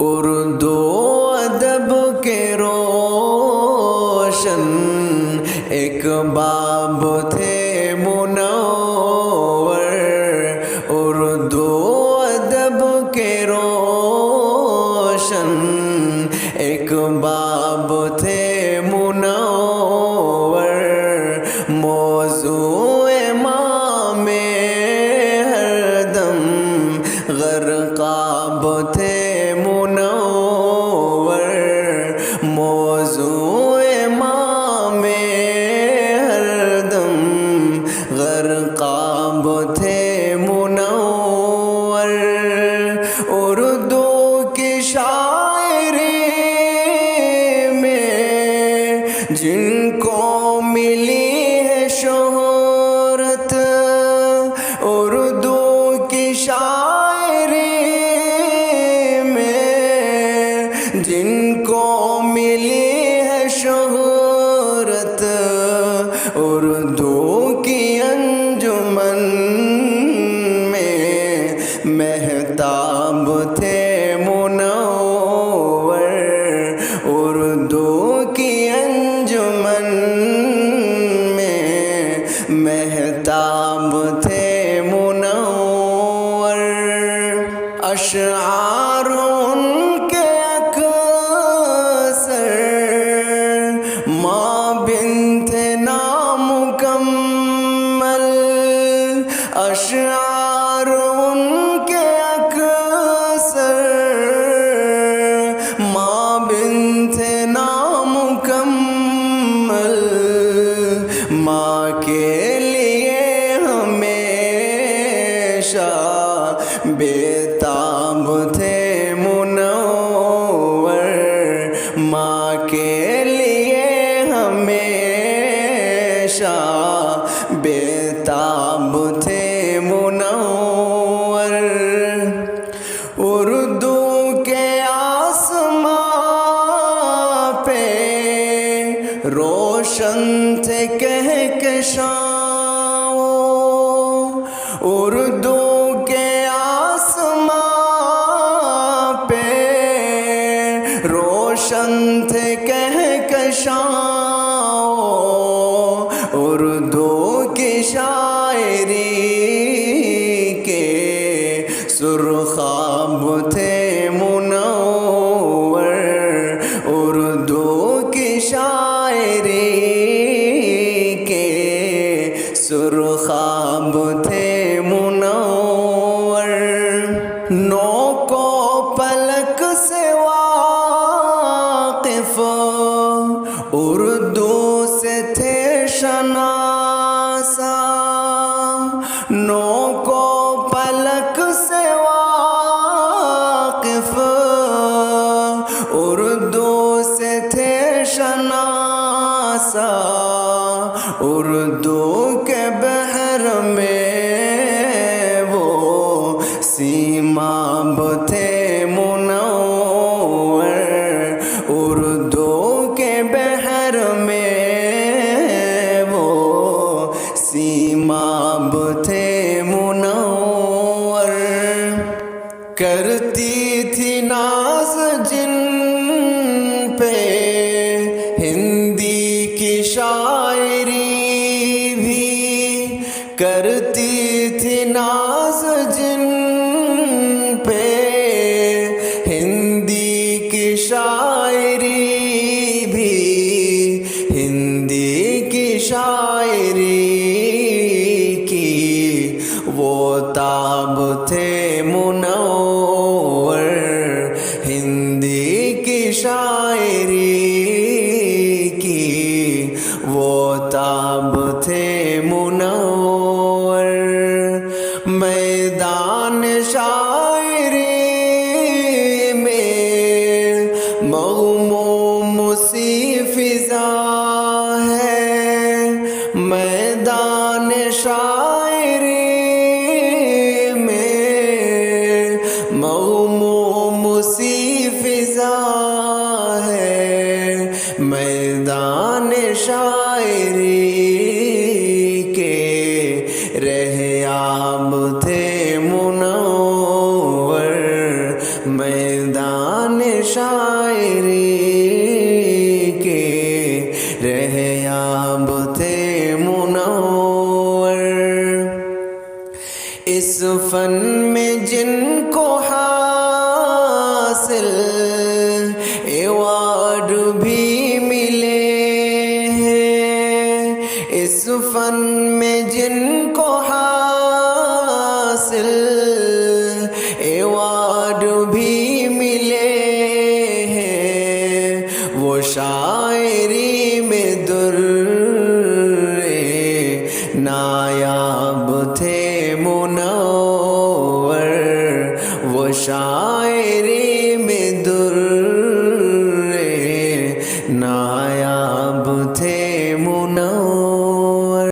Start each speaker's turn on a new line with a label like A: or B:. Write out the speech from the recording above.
A: اردو ادب کے روشن ایک باب تھے منور، اردو ادب کے روشن ایک باب تھے منور، موضوع امام ہر دم غرقاب تھے منور، موضوع امام ہر دم غرقاب تھے منور، اردو کی شاعری میں جن کو ملی ہے شہرت، اردو کی شاعری جن کو ملی ہے شہرت، اردو کی انجمن میں مہتاب تھے منور، اردو کی انجمن میں مہتاب تھے منور، اشعار ان کے مابین تھے نامکمل، اشعار ان کے اکثر مابین تھے نامکمل، ماں کے لیے ہمیشہ بےتاب تھے منور، ماں کے لیے ہمیشہ بےتاب تھے منور، اردو کے آسمان پہ روشن تھے کہکشاؤں، اردو کے آسمان پہ روشن تھے کہکشاؤں، اردو کی شاعری کے سرخاب تھے منور، اردو کی شاعری کے سرخاب تھے منور، نو کو پلک سے واقف اردو سے تھے شناسا، نو کو پلک سے واقف اردو سے تھے شناسا، اردو کے بحر میں وہ سیماب تھے منور، اردو کے بحر میں وہ سیماب تھے منور، کرتی تھی ناز جن پہ ہندی کی شاعری بھی، کرتی تھی ناز جن پہ ہندی کی شاعری بھی، ہندی کی شاعری کی وہ تاب تھے منور، ہندی کی شاعری کی وہ تاب تھے منور، میدان شاعری میں مغموم سی فضا ہے، میدان شاعری میں مغموم سی فضا ہے، میدان شاعری کے رہیاب تھے منور، میدان شاعری کے رہ یاب تھے منور۔ اس فن میں جن کو حاصل ایوارڈ بھی ملے ہیں، اس فن میں جن کو حاصل ایوارڈ بھی ملے ہیں، وہ شاعری میں در نایاب تھے